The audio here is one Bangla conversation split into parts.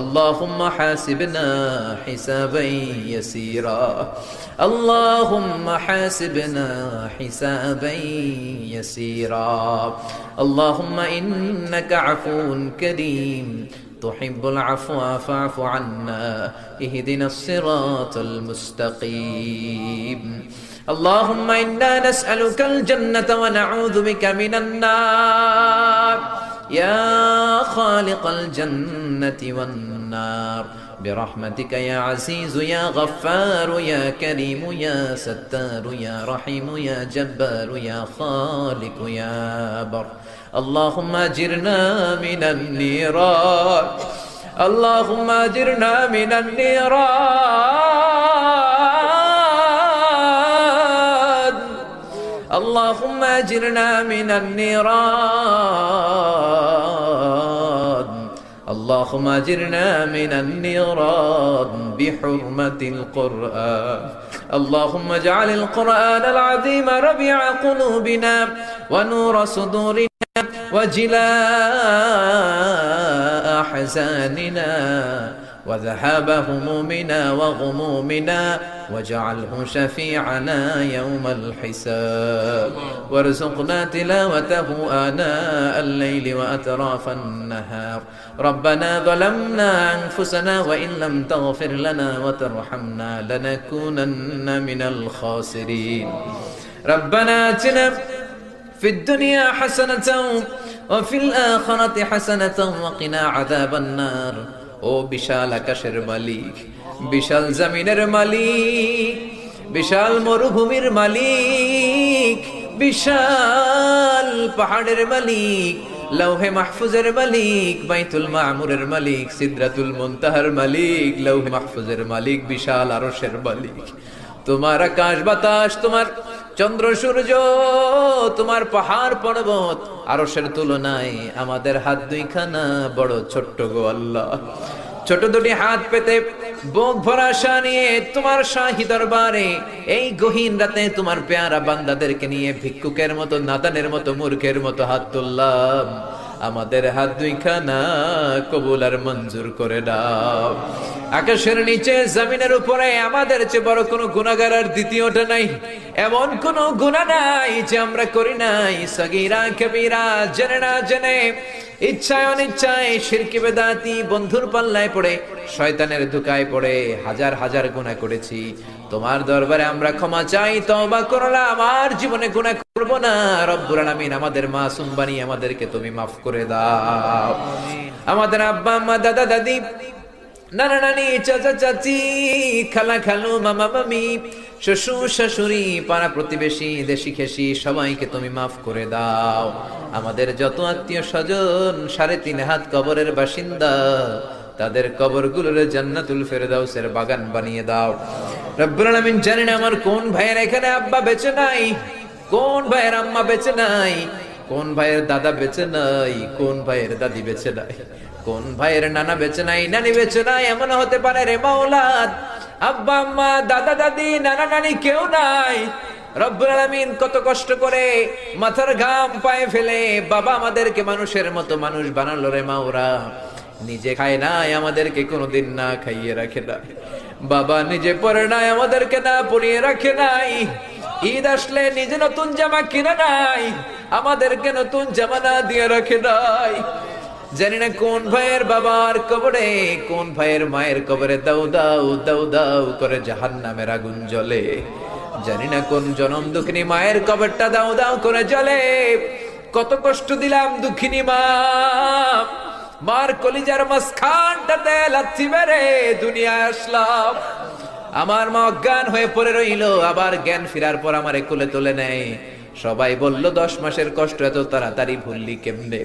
اللهم حاسبنا حسابا يسيرا اللهم حاسبنا حسابا يسيرا اللهم إنك عفو كريم تحب العفو فاعف عنا اهدنا الصراط المستقيم اللهم إنا نسألك الجنة ونعوذ بك من النار يا خالق الجنة والنار برحمتك يا عزيز يا غفار يا كريم يا ستار يا رحيم يا جبار يا خالق يا بر اللهم أجرنا من النيران اللهم أجرنا من النيران اللهم أجرنا من النيران اللهم أجرنا من النيران بحرمة القرآن اللهم اجعل القرآن العظيم ربيع قلوبنا ونور صدورنا وجلاء أحزاننا وذهاب همومنا وغمومنا واجعله شفيعنا يوم الحساب وارزقنا تلاوته آناء الليل وأطراف النهار ربنا ظلمنا أنفسنا وإن لم تغفر لنا وترحمنا لنكونن من الخاسرين ربنا آتنا في الدنيا حسنة وفي الآخرة حسنة وقنا عذاب النار ও বিশাল আকাশের মালিক বিশাল জমিনের মালিক বিশাল মরুভূমির মালিক বিশাল পাহাড়ের মালিক লৌহে মাহফুজের মালিক বাইতুল মামুরের মালিক সিদরাতুল মুনতাহার মালিক লৌহে মাহফুজের মালিক বিশাল আরশের মালিক তোমার আকাশ বাতাস তোমার চন্দ্র সূর্য তোমার পাহাড় পর্বত আরশের তুলনায় আমাদের হাত দুইখানা বড় ছোট্ট গো আল্লাহ ছোট দুটি হাত পেতে বুক ভরা আশা নিয়ে তোমার শাহী দরবারে এই গহীন রাতে তোমার পেয়ারা বান্দাদেরকে নিয়ে ভিক্ষুকের মতো নাদানের মতো মূর্খের মতো হাত তুললাম আমাদের হাত দুইখানা কবুল আর মঞ্জুর করে দাও আকাশের নিচে জমিনের উপরে আমাদের চেয়ে বড় কোনো গুনাহগার আর দ্বিতীয়টা নাই এমন কোন গুনাহ নাই যে আমরা করি নাই সগীরা কবিরা জেনে না জেনে ইচ্ছায় অনিচ্ছায় শিরকি বেদাতি বন্ধুর পাল্লায় পড়ে শয়তানের ধোঁকায় পড়ে হাজার হাজার গুনাহ করেছি তোমার দরবারে আমরা ক্ষমা চাই তওবা করলাম আর জীবনে গুনাহ করব না রব্বুল আলামিন আমাদের মাসুম বানিয়ে আমাদেরকে তুমি maaf করে দাও আমাদের আব্বা আম্মা দাদা দাদি নানা নানি চাচা চাচি খালা খালু মামা মামি শ্বশুর শাশুড়ি পাড়া প্রতিবেশী দেশি খেসি সবাইকে তুমি মাফ করে দাও আমাদের যত আত্মীয় স্বজন 3.5 হাত কবরের বাসিন্দা তাদের কবরগুলোর জান্নাতুল ফেরদাউসের বাগান বানিয়ে দাও রব্বুল আলামিন জানেন আমার কোন ভাইয়ের এখানে আব্বা বেঁচে নাই কোন ভাইয়ের আম্মা বেঁচে নাই কোন ভাইয়ের দাদা বেঁচে নাই কোন ভাইয়ের দাদি বেঁচে নাই কোন ভাইয়ের নানা বেঁচে নাই নানি বেঁচে নাই এমন হতে পারে রে মাওলা আব্বা আম্মা দাদা দাদি নানা নানি কেউ নাই রব্বুল আলামিন কত কষ্ট করে মাথার ঘাম পায়ে ফেলে বাবা আমাদেরকে মানুষের মতো মানুষ বানালো রে মাওরা নিজে খায় নাই আমাদেরকে কোনোদিন না খাইয়ে রাখে নাই বাবা নিজে পরে নাই আমাদেরকে না পরিয়ে রাখে নাই ঈদ আসলে নিজে নতুন জামা কিনে নাই আমাদেরকে নতুন জামা না দিয়ে রাখে নাই জানি না কোন ভাইয়ের বাবার কবরে কোন ভাইয়ের মায়ের কবরে দাউ দাউ দাউ দাউ করে জাহান্নামের আগুন জ্বলে জানি না কোন জনম দুঃখিনী মায়ের কবরটা দাউ দাউ করে জ্বলে কত কষ্ট দিলাম দুঃখিনী মা মার কলিজার মাঝখানটাতে লাথি মেরে দুনিয়ায় আসলাম আমার মা অজ্ঞান হয়ে পড়ে রইল আবার জ্ঞান ফেরার পর আমারে কোলে তুলে নেয় সবাই বলল 10 মাসের কষ্ট এত তাড়াতাড়ি ভুললি কেমনে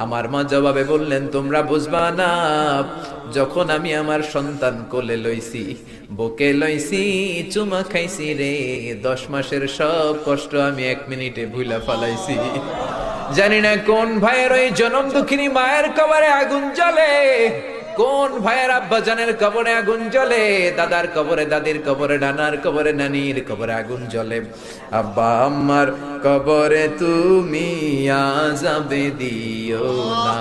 আমার মা জবাবে বললেন তোমরা বুঝবা না যখন আমি আমার সন্তান কোলে লইছি বুকে লইছি চুমা খাইছি রে 10 মাসের সব কষ্ট আমি 1 মিনিটে ভুলা ফেলাইছি জানি না কোন ভাইয়ের ওই জনম দুঃখিনী মায়ের কবরে আগুন জ্বলে কোন ভাইয়ের আব্বা জানের কবরে আগুন জ্বলে দাদার কবরে দাদির কবরে নানার কবরে নানির কবরে আগুন জ্বলে আব্বা আম্মার কবরে তুমি আযাবে দিও না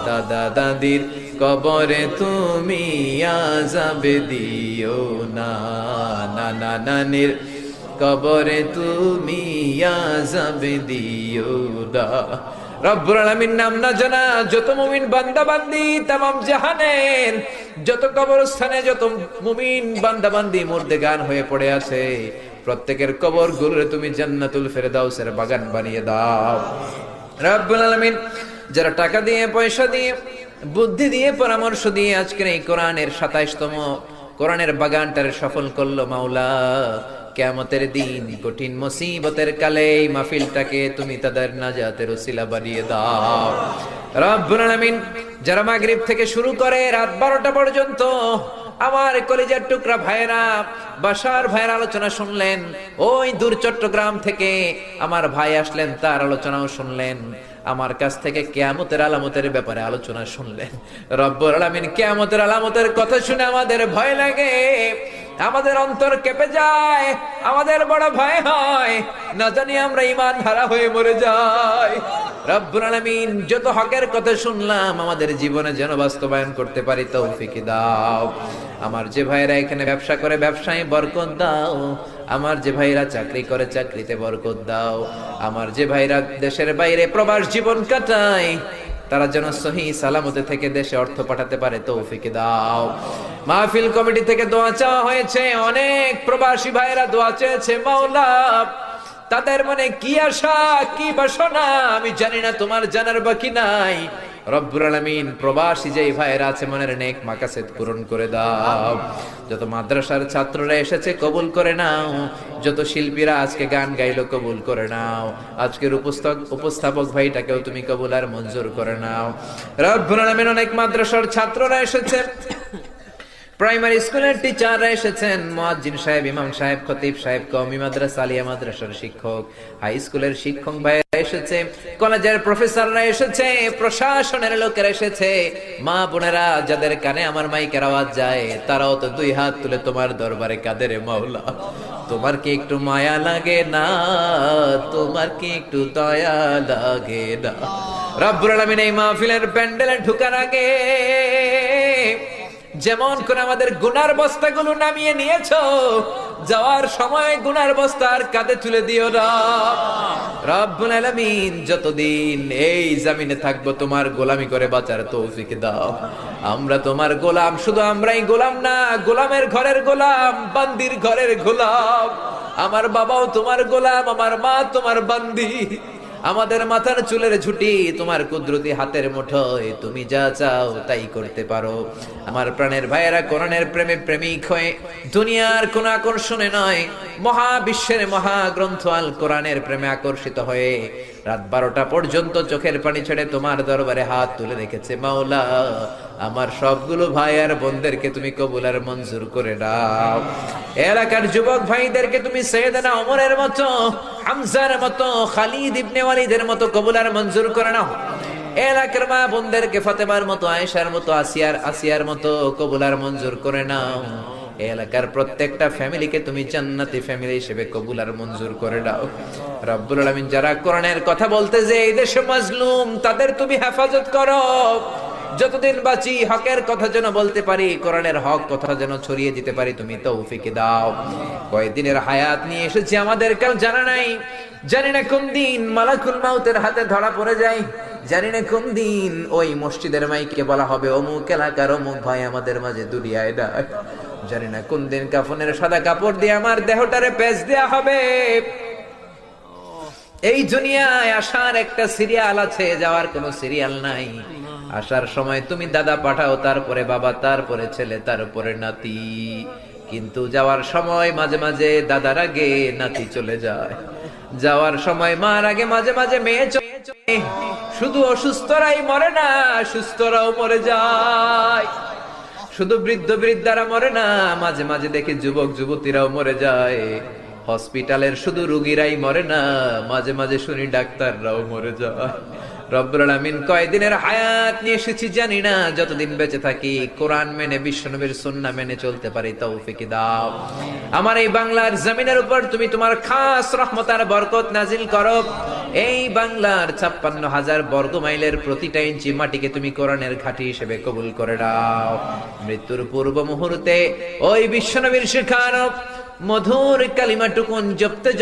দাদা দাদির কবরে তুমি আযাব দিও না, না না নানির কবরে তুমি আযাব দিও না। রব্বুল আলামিন নাম না জানা যত মুমিন বান্দা বান্দি তামাম জাহানের যত কবরস্থানে যত মুমিন বান্দা বান্দি মুর্দেগান হয়ে পড়ে আছে, প্রত্যেকের কবর গুলোরে তুমি জান্নাতুল ফেরদাউসের বাগান বানিয়ে দাও। রব্বুল আলামিন যারা টাকা দিয়ে, পয়সা দিয়ে, বুদ্ধি দিয়ে, পরামর্শ দিয়ে আজকের এই কোরআনের 27তম কোরআনের বাগানটারে সফল করলো, মাওলা কিয়ামতের দিন কঠিন মুসিবতের কালে এই মাহফিলটাকে তুমি তাদের নাজাতের ওসিলা বানিয়ে দাও। রব্বুল আলামিন যারা মাগরিব থেকে শুরু করে রাত 12টা পর্যন্ত আমার কলিজার টুকরা ভাইরা, বাসার ভাইয়ের আলোচনা শুনলেন, ওই দূর চট্টগ্রাম থেকে আমার ভাই আসলেন, তার আলোচনাও শুনলেন, আমার কাছ থেকে কিয়ামতের আলামতের ব্যাপারে আলোচনা শুনলেন। রব্বুল আলামিন কিয়ামতের আলামতের কথা শুনে আমাদের ভয় লাগে, আমাদের অন্তর কেঁপে যায়, আমাদের বড় ভয় হয়, না জানি আমরা ঈমান হারা হয়ে মরে যাই। রব্বুল আলামিন যত হকের কথা শুনলাম আমাদের জীবনে যেন বাস্তবায়ন করতে পারি তৌফিক দাও। আমার যে ভাইরা এখানে ব্যবসা করে ব্যবসায় বরকত দাও, আমার যে ভাইরা চাকরি করে চাকরিতে বরকত দাও, আমার যে ভাইরা দেশের বাইরে প্রবাস জীবন কাটায় তারা যেন সহি সালামতে থেকে দেশে অর্থ পাঠাতে পারে তৌফিক দাও। মাহফিল কমিটি থেকে দোয়া চাওয়া হয়েছে, অনেক প্রবাসী ভাইরা দোয়া চেয়েছে, মাওলা তাদের মনে কি আশা কি বাসনা আমি জানি না, তোমার জানার বাকি নাই। রব্বুল আলামিন প্রবাসী যেই ভাইরা আছে মনের নেক মাকাসেদ পূরণ করে দাও। যত মাদ্রাসার ছাত্ররা এসেছে কবুল করে নাও, যত শিল্পীরা আজকে গান গাইলো কবুল করে নাও, আজকের উপস্থাপক ভাইটাকেও তুমি কবুল আর মঞ্জুর করে নাও। রব্বুল আলামিন অনেক মাদ্রাসার ছাত্ররা এসেছে, প্রাইমারি স্কুলের টিচাররা এসেছেন, মুয়াজ্জিন সাহেব, ইমাম সাহেব, খতিব সাহেব, কওমি মাদ্রাসা, আলিয়া মাদ্রাসার শিক্ষক, হাই স্কুলের শিক্ষক ভাইরা এসেছে, কলেজের প্রফেসররা এসেছে, প্রশাসনের লোকেরা এসেছে, মা বোনেরা যাদের কানে আমার মাইকের আওয়াজ যায় তারাও তো দুই হাত তুলে তোমার দরবারে কাঁদে রে মাওলা। তোমার কি একটু মায়া লাগে না? তোমার কি একটু দয়া লাগে না? রব্বুল আলামিন এই মাহফিলের প্যান্ডেলে ঢোকার আগে যেমন করে আমাদের গুনার বস্তাগুলো নামিয়ে নিয়েছো, যাওয়ার সময় গুনার বস্তা আর কাঁধে তুলে দিও না। রব্বুল আলামিন যতদিন এই জমিনে থাকবো তোমার গোলামি করে বাঁচার তৌফিক দাও। আমরা তোমার গোলাম, শুধু আমরাই গোলাম না, গোলামের ঘরের গোলাম, বান্দির ঘরের গোলাম। আমার বাবাও তোমার গোলাম, আমার মা তোমার বান্দি। আমাদের মাথার চুলের ঝুঁটি তোমার কুদরতি হাতের মুঠোয়, তুমি যা চাও তাই করতে পারো। আমার প্রাণের ভাইয়েরা কোরআনের প্রেমে প্রেমিক হয়ে দুনিয়ার কোন আকর্ষণে নয়, মহাবিশ্বের মহাগ্রন্থ আল কোরআনের প্রেমে আকর্ষিত হয়ে রাত 12টা পর্যন্ত চোখের পানি ছেড়ে তোমার দরবারে হাত তুলে রেখেছে। মাওলা আমার সবগুলো ভাই আর বোনদেরকে তুমি কবুল আর মঞ্জুর করে দাও। এলাকার যুবক ভাইদেরকে তুমি সাইয়েদনা ওমরের মতো, হামজার মতো, খালিদ ইবনে ওয়ালিদের মতো কবুল আর মঞ্জুর করে নাও। এলাকার মা বোনদেরকে ফাতেমার মতো, আয়েশার মতো, আসিয়ার মতো কবুল আর মঞ্জুর করে নাও। এলাকার প্রত্যেকটা ফ্যামিলিকে তুমি জান্নাতি ফ্যামিলি হিসেবে কবুল আর মঞ্জুর করে দাও। রব্বুল আলামিন যারা কোরআনের কথা বলতে যে এই দেশে মাজলুম তাদের তুমি হেফাজত করো। যতদিন বাঁচি হকের কথা যেন বলতে পারি, কোরআনের হক কথা যেন ছড়িয়ে দিতে পারি তুমি তৌফিক দাও। কয়েকদিনের হায়াত নিয়ে এসেছি, আমাদের কেউ জানা নাই, জানি না কোন দিন মালাকুল মাউতের হাতে ধরা পড়ে যায়, জানি না কোন দিন ওই মসজিদের মাইকে বলা হবে অমুক এলাকার অমুক ভাই আমাদের মাঝে দুনিয়ায় নাই, জানি না কোন দিন কাফনের সাদা কাপড় দিয়ে আমার দেহটারে পেঁচ দেয়া হবে। এই দুনিয়ায় আসার একটা সিরিয়াল আছে, যাওয়ার কোনো সিরিয়াল নাই। আসার সময় তুমি দাদা পাঠাও, তারপরে বাবা, তারপরে ছেলে, তারপরে নাতি, কিন্তু যাওয়ার সময় মাঝে মাঝে দাদার আগে নাতি চলে যায়, যাওয়ার সময় মার আগে মাঝে মাঝে মেয়ে চলে। শুধু অসুস্থরাই মরে না, সুস্থরাও মরে যায়। শুধু বৃদ্ধারা মরে না, মাঝে মাঝে দেখি যুবক যুবতীরাও মরে যায়। হসপিটালের শুধু রোগীরাই মরে না, মাঝে মাঝে শুনি ডাক্তাররাও মরে যায়। রব্বুল আলামিন কয়দিনের হায়াত নিয়ে এসেছি জানি না, যতদিন বেঁচে থাকি কোরআন মেনে বিশ্বনবীর সুন্নাহ মেনে চলতে পারি তৌফিক দাও। আমার এই বাংলার জমিনের উপর তুমি তোমার খাস রহমত আর বরকত নাজিল করো। এই বাংলার 56,000 বর্গ মাইলের প্রতিটা ইঞ্চি মাটিকে তুমি কোরআনের ঘাঁটি হিসেবে কবুল করে নাও। মৃত্যুর পূর্ব মুহূর্তে ওই বিশ্বনবীর শিখানো মধুর কালিমাটুকুন জপতে জপতে